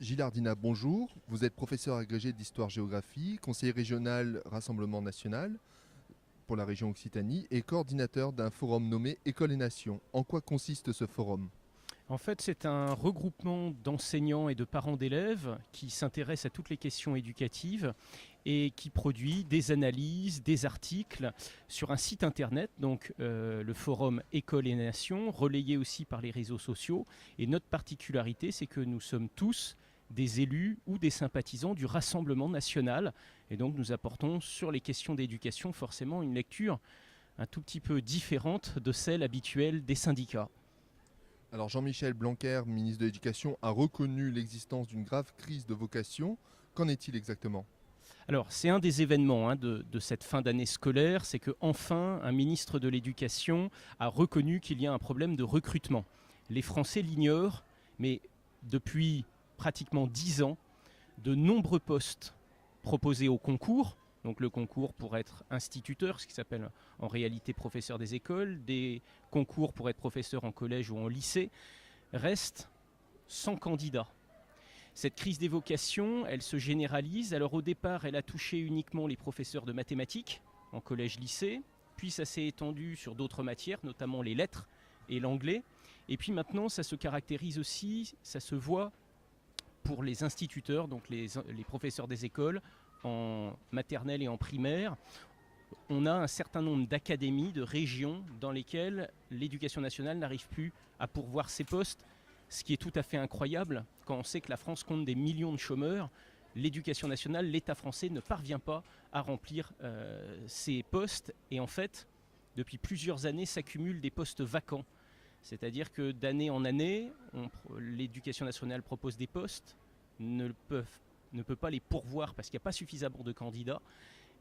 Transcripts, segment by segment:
Gilles Ardina, bonjour. Vous êtes professeur agrégé d'histoire-géographie, conseiller régional Rassemblement national pour la région Occitanie et coordinateur d'un forum nommé École et Nations. En quoi consiste ce forum? En fait, c'est un regroupement d'enseignants et de parents d'élèves qui s'intéressent à toutes les questions éducatives et qui produit des analyses, des articles sur un site internet, donc le forum École et Nations, relayé aussi par les réseaux sociaux. Et notre particularité, c'est que nous sommes tous des élus ou des sympathisants du Rassemblement national. Et donc nous apportons sur les questions d'éducation forcément une lecture un tout petit peu différente de celle habituelle des syndicats. Alors Jean-Michel Blanquer, ministre de l'Éducation, a reconnu l'existence d'une grave crise de vocation. Qu'en est-il exactement? Alors, c'est un des événements de cette fin d'année scolaire, c'est qu'enfin, un ministre de l'Éducation a reconnu qu'il y a un problème de recrutement. Les Français l'ignorent, mais depuis pratiquement 10 ans, de nombreux postes proposés au concours, donc le concours pour être instituteur, ce qui s'appelle en réalité professeur des écoles, des concours pour être professeur en collège ou en lycée, restent sans candidat. Cette crise des vocations, elle se généralise. Alors au départ, elle a touché uniquement les professeurs de mathématiques en collège-lycée, puis ça s'est étendu sur d'autres matières, notamment les lettres et l'anglais. Et puis maintenant, ça se caractérise aussi, ça se voit pour les instituteurs, donc les professeurs des écoles, en maternelle et en primaire. On a un certain nombre d'académies, de régions dans lesquelles l'éducation nationale n'arrive plus à pourvoir ses postes, ce qui est tout à fait incroyable quand on sait que la France compte des millions de chômeurs. L'éducation nationale, l'État français ne parvient pas à remplir ces postes et en fait, depuis plusieurs années, s'accumulent des postes vacants. C'est-à-dire que d'année en année, l'éducation nationale propose des postes, ne peut pas les pourvoir parce qu'il n'y a pas suffisamment de candidats.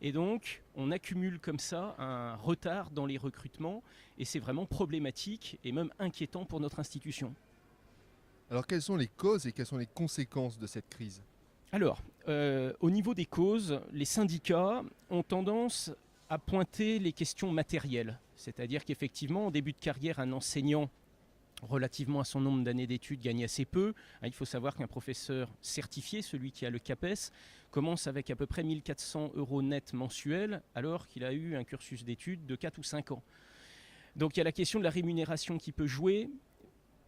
Et donc, on accumule comme ça un retard dans les recrutements et c'est vraiment problématique et même inquiétant pour notre institution. Alors quelles sont les causes et quelles sont les conséquences de cette crise? Alors, au niveau des causes, les syndicats ont tendance à pointer les questions matérielles. C'est-à-dire qu'effectivement, en début de carrière, un enseignant, relativement à son nombre d'années d'études, gagne assez peu. Il faut savoir qu'un professeur certifié, celui qui a le CAPES, commence avec à peu près 1 400 € net mensuels, alors qu'il a eu un cursus d'études de 4 ou 5 ans. Donc il y a la question de la rémunération qui peut jouer.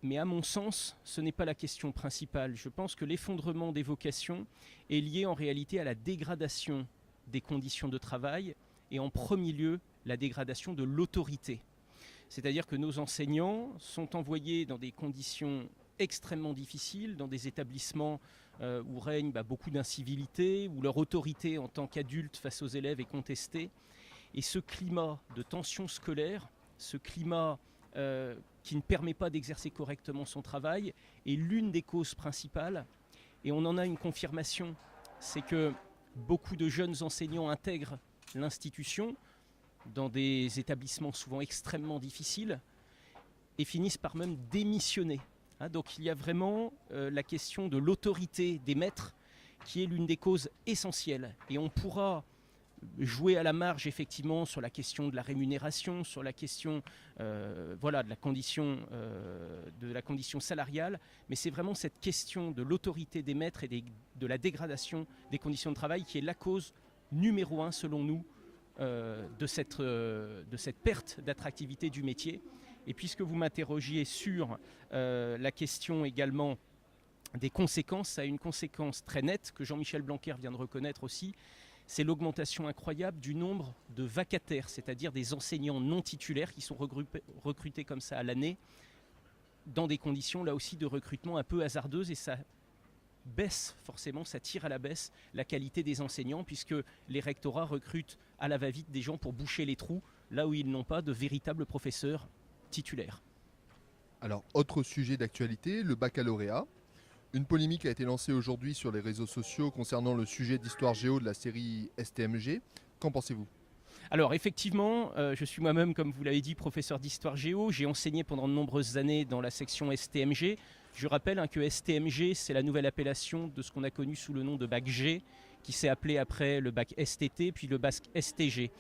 Mais à mon sens, ce n'est pas la question principale. Je pense que l'effondrement des vocations est lié en réalité à la dégradation des conditions de travail et en premier lieu la dégradation de l'autorité. C'est-à-dire que nos enseignants sont envoyés dans des conditions extrêmement difficiles, dans des établissements où règne beaucoup d'incivilité, où leur autorité en tant qu'adultes face aux élèves est contestée. Et ce climat de tension scolaire, ce climat qui ne permet pas d'exercer correctement son travail est l'une des causes principales. Et on en a une confirmation, c'est que beaucoup de jeunes enseignants intègrent l'institution dans des établissements souvent extrêmement difficiles et finissent par même démissionner. Donc il y a vraiment la question de l'autorité des maîtres qui est l'une des causes essentielles. Et on pourra jouer à la marge effectivement sur la question de la rémunération, sur la question de la condition salariale, mais c'est vraiment cette question de l'autorité des maîtres et de la dégradation des conditions de travail qui est la cause numéro 1 selon nous de cette perte d'attractivité du métier. Et puisque vous m'interrogiez sur la question également des conséquences, ça a une conséquence très nette que Jean-Michel Blanquer vient de reconnaître aussi, c'est l'augmentation incroyable du nombre de vacataires, c'est-à-dire des enseignants non titulaires qui sont recrutés comme ça à l'année, dans des conditions là aussi de recrutement un peu hasardeuses, et ça baisse forcément, ça tire à la baisse la qualité des enseignants, puisque les rectorats recrutent à la va-vite des gens pour boucher les trous, là où ils n'ont pas de véritables professeurs titulaires. Alors autre sujet d'actualité, le baccalauréat. Une polémique a été lancée aujourd'hui sur les réseaux sociaux concernant le sujet d'histoire géo de la série STMG. Qu'en pensez-vous? Alors effectivement, je suis moi-même, comme vous l'avez dit, professeur d'histoire géo. J'ai enseigné pendant de nombreuses années dans la section STMG. Je rappelle que STMG, c'est la nouvelle appellation de ce qu'on a connu sous le nom de bac G, qui s'est appelé après le bac STT, puis le bac STG.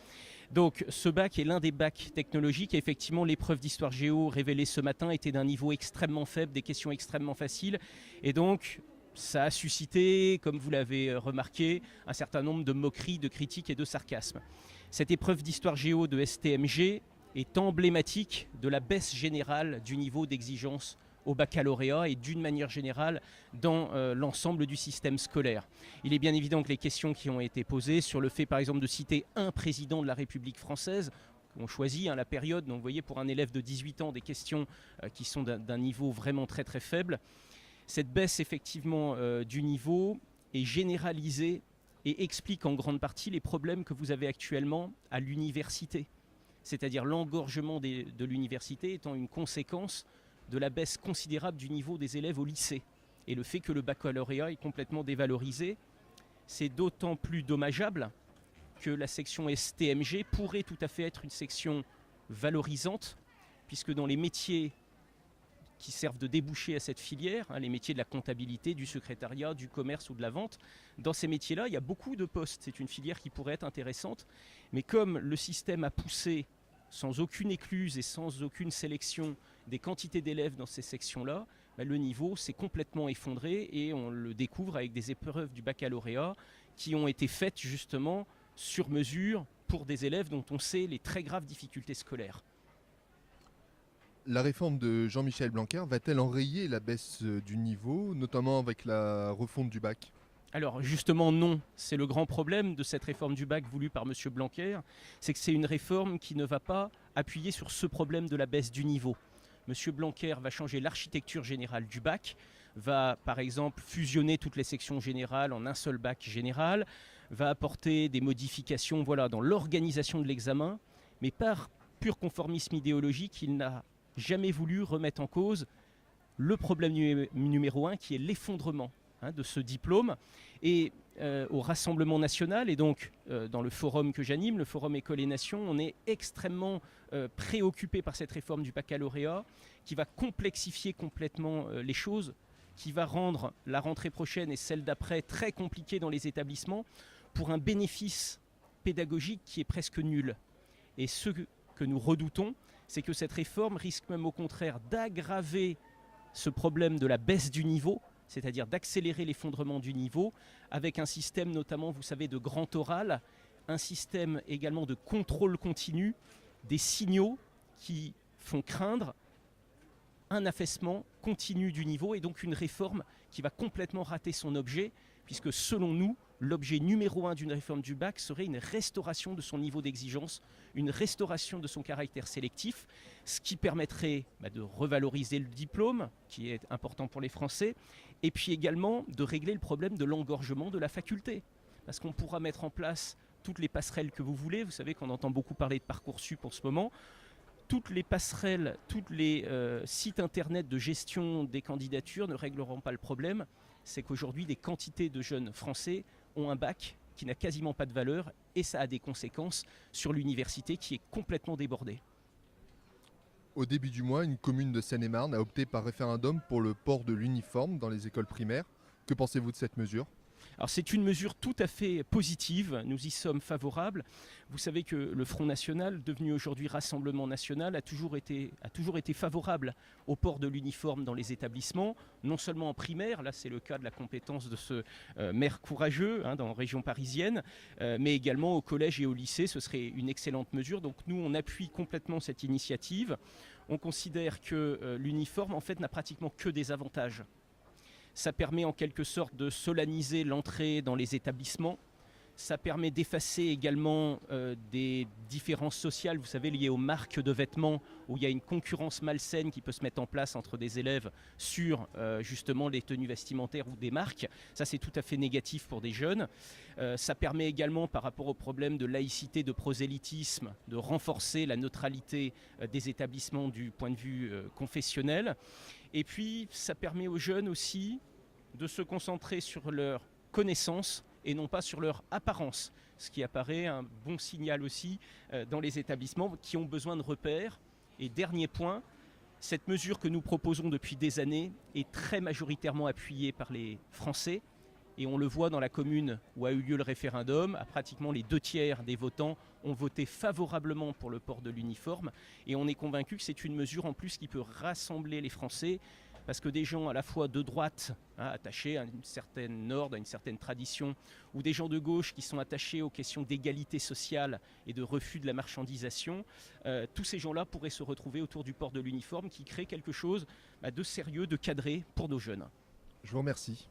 Donc ce bac est l'un des bacs technologiques et effectivement l'épreuve d'histoire géo révélée ce matin était d'un niveau extrêmement faible, des questions extrêmement faciles et donc ça a suscité, comme vous l'avez remarqué, un certain nombre de moqueries, de critiques et de sarcasmes. Cette épreuve d'histoire géo de STMG est emblématique de la baisse générale du niveau d'exigence au baccalauréat et d'une manière générale dans l'ensemble du système scolaire. Il est bien évident que les questions qui ont été posées sur le fait par exemple de citer un président de la République française, on choisit la période, donc vous voyez pour un élève de 18 ans des questions qui sont d'un niveau vraiment très très faible. Cette baisse effectivement du niveau est généralisée et explique en grande partie les problèmes que vous avez actuellement à l'université. C'est-à-dire l'engorgement de l'université étant une conséquence de la baisse considérable du niveau des élèves au lycée. Et le fait que le baccalauréat est complètement dévalorisé, c'est d'autant plus dommageable que la section STMG pourrait tout à fait être une section valorisante, puisque dans les métiers qui servent de débouché à cette filière, les métiers de la comptabilité, du secrétariat, du commerce ou de la vente, dans ces métiers-là, il y a beaucoup de postes. C'est une filière qui pourrait être intéressante, mais comme le système a poussé sans aucune écluse et sans aucune sélection des quantités d'élèves dans ces sections-là, le niveau s'est complètement effondré et on le découvre avec des épreuves du baccalauréat qui ont été faites justement sur mesure pour des élèves dont on sait les très graves difficultés scolaires. La réforme de Jean-Michel Blanquer va-t-elle enrayer la baisse du niveau, notamment avec la refonte du bac ? Alors justement non, c'est le grand problème de cette réforme du bac voulue par M. Blanquer, c'est que c'est une réforme qui ne va pas appuyer sur ce problème de la baisse du niveau. M. Blanquer va changer l'architecture générale du bac, va par exemple fusionner toutes les sections générales en un seul bac général, va apporter des modifications dans l'organisation de l'examen, mais par pur conformisme idéologique, il n'a jamais voulu remettre en cause le problème numéro 1 qui est l'effondrement de ce diplôme. Et au Rassemblement national et donc dans le forum que j'anime, le forum École et Nation, on est extrêmement préoccupé par cette réforme du baccalauréat qui va complexifier complètement les choses, qui va rendre la rentrée prochaine et celle d'après très compliquée dans les établissements pour un bénéfice pédagogique qui est presque nul. Et ce que nous redoutons, c'est que cette réforme risque même au contraire d'aggraver ce problème de la baisse du niveau, c'est-à-dire d'accélérer l'effondrement du niveau, avec un système notamment, vous savez, de grand oral, un système également de contrôle continu, des signaux qui font craindre un affaissement continu du niveau et donc une réforme qui va complètement rater son objet, puisque selon nous, l'objet numéro 1 d'une réforme du bac serait une restauration de son niveau d'exigence, une restauration de son caractère sélectif, ce qui permettrait de revaloriser le diplôme, qui est important pour les Français, et puis également de régler le problème de l'engorgement de la faculté. Parce qu'on pourra mettre en place toutes les passerelles que vous voulez, vous savez qu'on entend beaucoup parler de Parcoursup en ce moment, toutes les passerelles, tous les sites internet de gestion des candidatures ne régleront pas le problème. C'est qu'aujourd'hui, des quantités de jeunes Français ont un bac qui n'a quasiment pas de valeur et ça a des conséquences sur l'université qui est complètement débordée. Au début du mois, une commune de Seine-et-Marne a opté par référendum pour le port de l'uniforme dans les écoles primaires. Que pensez-vous de cette mesure ? Alors c'est une mesure tout à fait positive, nous y sommes favorables. Vous savez que le Front National, devenu aujourd'hui Rassemblement National, a toujours été favorable au port de l'uniforme dans les établissements, non seulement en primaire, là c'est le cas de la compétence de ce maire courageux dans la région parisienne, mais également au collège et au lycée, ce serait une excellente mesure. Donc nous on appuie complètement cette initiative. On considère que l'uniforme en fait n'a pratiquement que des avantages. Ça permet en quelque sorte de solenniser l'entrée dans les établissements. Ça permet d'effacer également des différences sociales, vous savez, liées aux marques de vêtements, où il y a une concurrence malsaine qui peut se mettre en place entre des élèves sur justement les tenues vestimentaires ou des marques. Ça, c'est tout à fait négatif pour des jeunes. Ça permet également, par rapport au problème de laïcité, de prosélytisme, de renforcer la neutralité des établissements du point de vue confessionnel. Et puis, ça permet aux jeunes aussi de se concentrer sur leurs connaissances et non pas sur leur apparence, ce qui apparaît un bon signal aussi dans les établissements qui ont besoin de repères. Et dernier point, cette mesure que nous proposons depuis des années est très majoritairement appuyée par les Français. Et on le voit dans la commune où a eu lieu le référendum, pratiquement les 2/3 des votants ont voté favorablement pour le port de l'uniforme. Et on est convaincu que c'est une mesure en plus qui peut rassembler les Français parce que des gens à la fois de droite, attachés à une certaine ordre, à une certaine tradition, ou des gens de gauche qui sont attachés aux questions d'égalité sociale et de refus de la marchandisation, tous ces gens-là pourraient se retrouver autour du port de l'uniforme qui crée quelque chose de sérieux, de cadré pour nos jeunes. Je vous remercie.